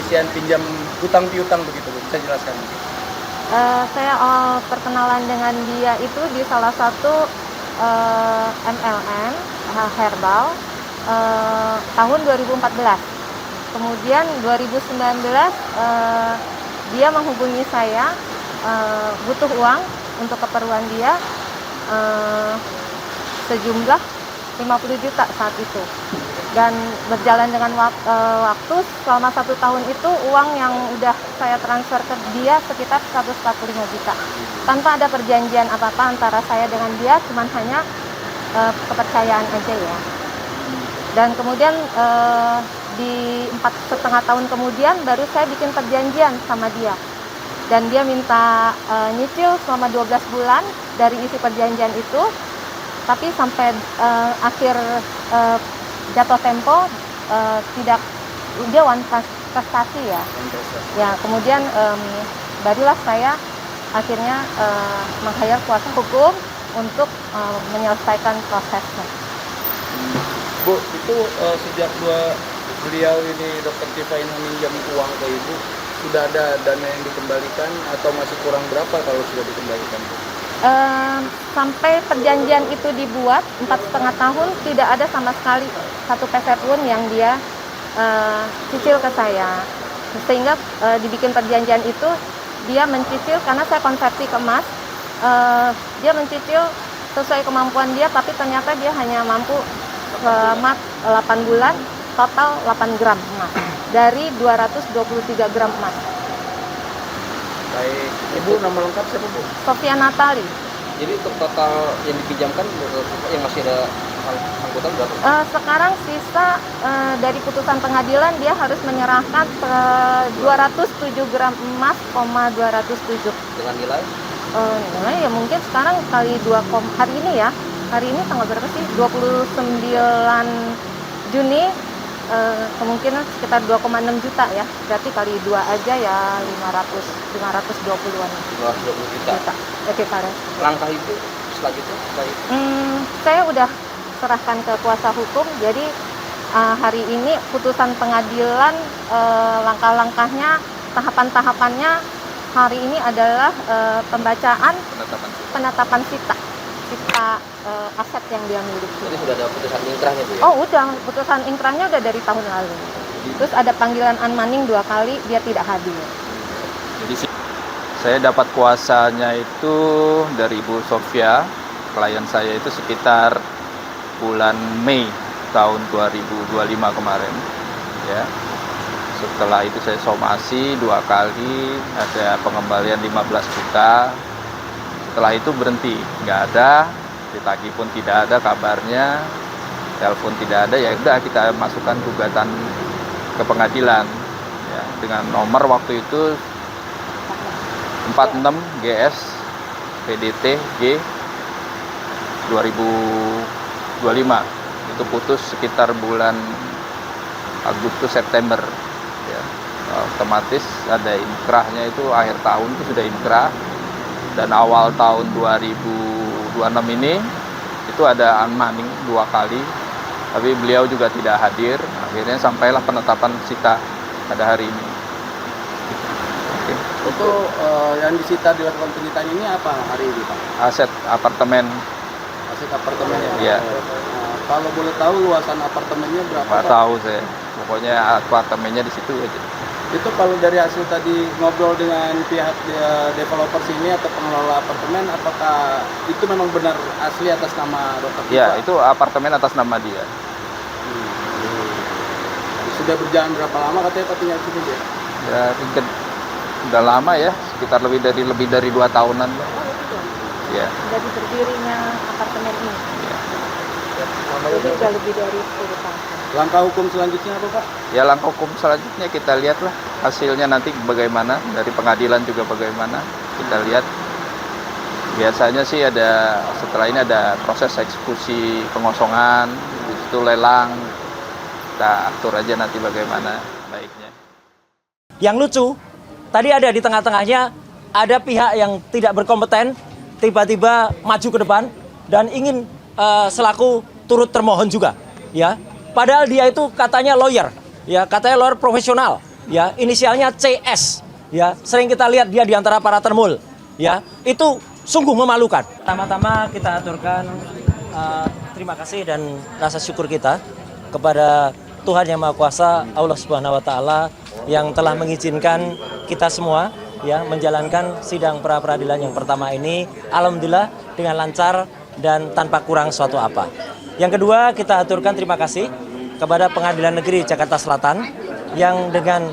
kondisian pinjam hutang piutang begitu Bu, bisa jelaskan? Saya awal perkenalan dengan dia itu di salah satu MLM herbal tahun 2014. Kemudian 2019 dia menghubungi saya butuh uang untuk keperluan dia sejumlah 50 juta saat itu. Dan berjalan dengan waktu selama 1 tahun itu uang yang udah saya transfer ke dia sekitar 145 juta tanpa ada perjanjian apa-apa antara saya dengan dia, cuman hanya kepercayaan aja ya. Dan kemudian di 4,5 tahun kemudian baru saya bikin perjanjian sama dia, dan dia minta nyicil selama 12 bulan dari isi perjanjian itu, tapi sampai akhir jatuh tempo tidak, dia one prestasi ya. Ya, kemudian barulah saya akhirnya meng-hire kuasa hukum untuk menyelesaikan prosesnya. Bu, itu sejak beliau ini Dr. Tifa ini meminjam uang ke Ibu, sudah ada dana yang dikembalikan atau masih kurang berapa kalau sudah dikembalikan Bu? Sampai perjanjian itu dibuat 4,5 tahun tidak ada sama sekali 1 peser pun yang dia cicil ke saya, sehingga dibikin perjanjian itu dia mencicil karena saya konversi ke emas. Dia mencicil sesuai kemampuan dia, tapi ternyata dia hanya mampu selama 8 bulan total 8 gram emas dari 223 gram emas. Baik, Ibu nama lengkap siapa Bu? Sofia Natali. Jadi untuk total yang dipinjamkan yang masih ada angkutan berapa? Sekarang sisa dari putusan pengadilan dia harus menyerahkan 207 gram emas, 207. Dengan nilai? Nilai ya mungkin sekarang kali 2, hari ini ya. Hari ini tanggal berapa sih? 29 Juni. Kemungkinan sekitar 2,6 juta ya, berarti kali 2 aja ya 520-an. 220 juta. Oke, Fares. Langkah itu selanjutnya? Saya udah serahkan ke kuasa hukum, jadi hari ini putusan pengadilan, langkah-langkahnya, tahapan-tahapannya hari ini adalah pembacaan penetapan sita aset yang dia miliki. Jadi sudah ada putusan ingkrahnya Bu ya? Oh udah, putusan ingkrahnya udah dari tahun lalu. Terus ada panggilan unmanning 2 kali, dia tidak hadir. Jadi saya dapat kuasanya itu dari Ibu Sofia, klien saya itu sekitar bulan Mei tahun 2025 kemarin. Ya. Setelah itu saya somasi 2 kali, ada pengembalian 15 juta. Setelah itu berhenti, nggak ada, ditagih pun tidak ada kabarnya, telepon tidak ada, ya udah kita masukkan gugatan ke pengadilan ya, dengan nomor waktu itu 46 GS PDT G 2025. Itu putus sekitar bulan Agustus September ya. Otomatis ada inkrahnya itu akhir tahun itu sudah inkrah. Dan awal tahun 2026 ini itu ada unmanning 2 kali, tapi beliau juga tidak hadir. Akhirnya sampailah penetapan sita pada hari ini. Oke. Itu yang disita dilakukan penyitaan ini apa hari ini Pak? Aset apartemen. Aset apartemen ya? Iya. Kalau boleh tahu luasan apartemennya berapa? Nggak tahu saya. Pokoknya apartemennya di situ aja. Itu kalau dari hasil tadi ngobrol dengan pihak developer sini atau pengelola apartemen, apakah itu memang benar asli atas nama Dr. Tifa? Ya, itu apartemen atas nama dia. Sudah berjalan berapa lama katanya Pak tinggal sini dia? Ya, udah lama ya, sekitar lebih dari 2 tahunan. Ya. Dari berdirinya apartemen ini. Ya. Jadi sudah lebih dari 10 tahun. Langkah hukum selanjutnya apa Pak? Ya, langkah hukum selanjutnya kita lihatlah hasilnya nanti bagaimana, dari pengadilan juga bagaimana, kita lihat. Biasanya sih ada, setelah ini ada proses eksekusi pengosongan, itu lelang, kita atur aja nanti bagaimana baiknya. Yang lucu, tadi ada di tengah-tengahnya, ada pihak yang tidak berkompeten, tiba-tiba maju ke depan, dan ingin selaku turut termohon juga, ya. Padahal dia itu katanya lawyer, ya, katanya lawyer profesional, ya, inisialnya CS, ya, sering kita lihat dia di antara para termul, ya, itu sungguh memalukan. Pertama-tama kita aturkan terima kasih dan rasa syukur kita kepada Tuhan Yang Maha Kuasa, Allah Subhanahu wa taala yang telah mengizinkan kita semua ya menjalankan sidang pra peradilan yang pertama ini alhamdulillah dengan lancar dan tanpa kurang suatu apa. Yang kedua, kita aturkan terima kasih kepada Pengadilan Negeri Jakarta Selatan yang dengan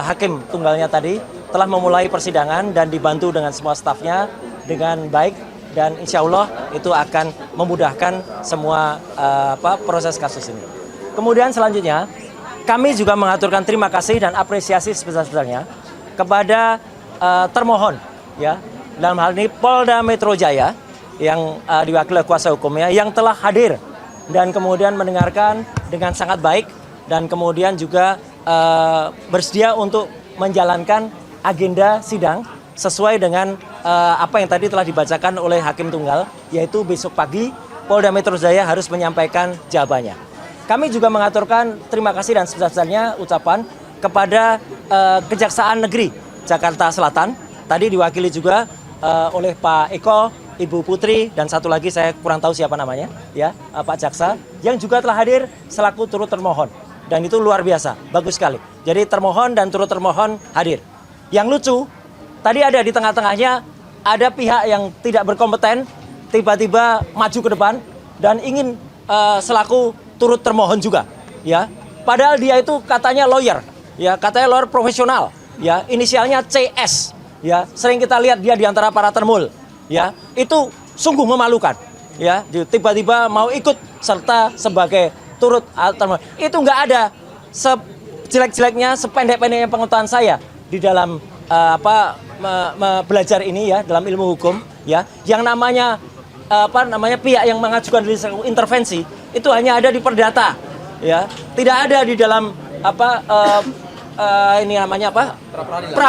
hakim tunggalnya tadi telah memulai persidangan dan dibantu dengan semua stafnya dengan baik dan insya Allah itu akan memudahkan semua proses kasus ini. Kemudian selanjutnya kami juga mengaturkan terima kasih dan apresiasi sebesar-besarnya kepada termohon ya dalam hal ini Polda Metro Jaya yang diwakili kuasa hukumnya yang telah hadir dan kemudian mendengarkan dengan sangat baik dan kemudian juga bersedia untuk menjalankan agenda sidang sesuai dengan apa yang tadi telah dibacakan oleh hakim tunggal, yaitu besok pagi Polda Metro Jaya harus menyampaikan jawabannya. Kami juga mengaturkan terima kasih dan sebesar-besarnya ucapan kepada Kejaksaan Negeri Jakarta Selatan, tadi diwakili juga oleh Pak Eko, Ibu Putri, dan satu lagi saya kurang tahu siapa namanya, ya Pak Jaksa, yang juga telah hadir selaku turut termohon. Dan itu luar biasa, bagus sekali. Jadi termohon dan turut termohon hadir. Yang lucu, tadi ada di tengah-tengahnya ada pihak yang tidak berkompeten, tiba-tiba maju ke depan dan ingin selaku turut termohon juga, ya. Padahal dia itu katanya lawyer, ya, katanya lawyer profesional, ya, inisialnya CS, ya. Sering kita lihat dia di antara para termul, ya. Itu sungguh memalukan, ya. Tiba-tiba mau ikut serta sebagai turut termohon. Itu nggak ada sejelek-jeleknya, sependek-pendeknya pengetahuan saya di dalam belajar ini ya, dalam ilmu hukum, ya. Yang namanya pihak yang mengajukan diri intervensi itu hanya ada di perdata, ya, tidak ada di dalam ini namanya pra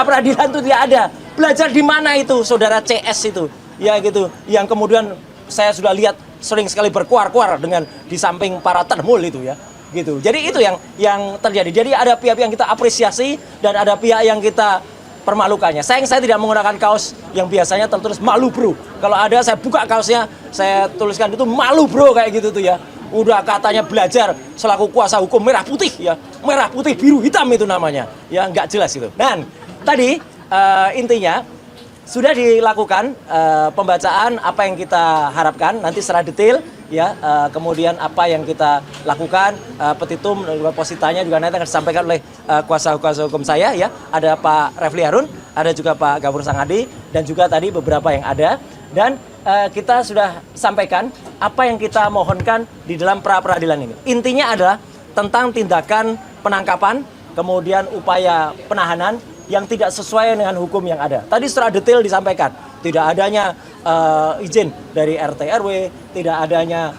peradilan itu tidak ada. Belajar di mana itu saudara CS itu, ya gitu, yang kemudian saya sudah lihat sering sekali berkuar-kuar dengan di samping para termul itu ya, gitu. Jadi itu yang terjadi. Jadi ada pihak yang kita apresiasi dan ada pihak yang kita permalukannya. Sayang saya tidak menggunakan kaos yang biasanya tertulis malu bro. Kalau ada saya buka kaosnya, saya tuliskan itu malu bro kayak gitu tuh ya. Udah katanya belajar selaku kuasa hukum merah putih ya. Merah putih biru hitam itu namanya. Ya nggak jelas itu. Dan tadi intinya sudah dilakukan pembacaan apa yang kita harapkan nanti secara detail ya, kemudian apa yang kita lakukan, petitum dan juga positanya juga nanti akan disampaikan oleh kuasa hukum saya ya. Ada Pak Refli Harun, ada juga Pak Gafur Sangadi dan juga tadi beberapa yang ada, dan kita sudah sampaikan apa yang kita mohonkan di dalam pra peradilan ini. Intinya adalah tentang tindakan penangkapan, kemudian upaya penahanan yang tidak sesuai dengan hukum yang ada. Tadi secara detail disampaikan, tidak adanya izin dari RT RW, tidak adanya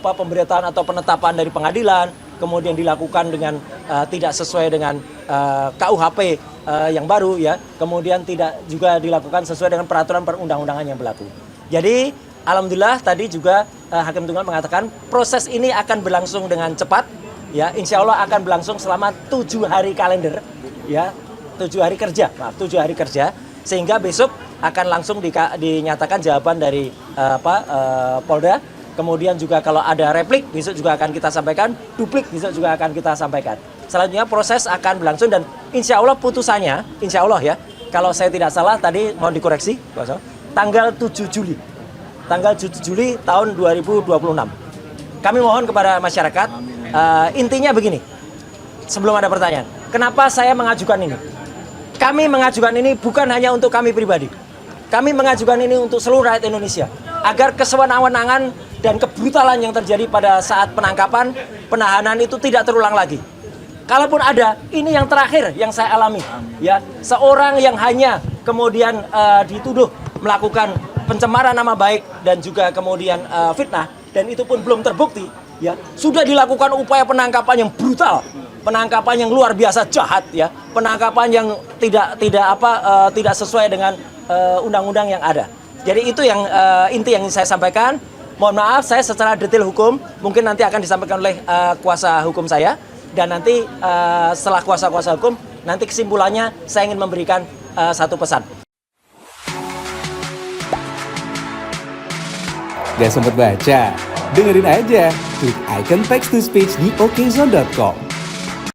pemberitaan atau penetapan dari pengadilan, kemudian dilakukan dengan tidak sesuai dengan KUHP yang baru ya, kemudian tidak juga dilakukan sesuai dengan peraturan perundang-undangan yang berlaku. Jadi alhamdulillah tadi juga Hakim Tunggal mengatakan proses ini akan berlangsung dengan cepat ya, insya Allah akan berlangsung selama 7 hari kalender ya, 7 hari kerja, sehingga besok akan langsung dinyatakan jawaban dari Polda. Kemudian juga kalau ada replik besok juga akan kita sampaikan, duplik besok juga akan kita sampaikan. Selanjutnya proses akan berlangsung dan insya Allah putusannya, insya Allah ya, kalau saya tidak salah tadi mohon dikoreksi, tanggal 7 Juli. Tanggal 7 Juli tahun 2026. Kami mohon kepada masyarakat, intinya begini, sebelum ada pertanyaan, kenapa saya mengajukan ini? Kami mengajukan ini bukan hanya untuk kami pribadi. Kami mengajukan ini untuk seluruh rakyat Indonesia. Agar kesewenang-wenangan dan kebrutalan yang terjadi pada saat penangkapan, penahanan itu tidak terulang lagi. Kalaupun ada, ini yang terakhir yang saya alami. Ya, seorang yang hanya kemudian dituduh melakukan pencemaran nama baik dan juga kemudian fitnah, dan itu pun belum terbukti. Ya, sudah dilakukan upaya penangkapan yang brutal, penangkapan yang luar biasa jahat ya, penangkapan yang tidak sesuai dengan undang-undang yang ada. Jadi itu yang inti yang saya sampaikan. Mohon maaf saya secara detail hukum mungkin nanti akan disampaikan oleh kuasa hukum saya. dan nanti setelah kuasa-kuasa hukum, nanti kesimpulannya saya ingin memberikan satu pesan. Gak sempet baca? Dengerin aja, klik icon text to speech di okezone.com.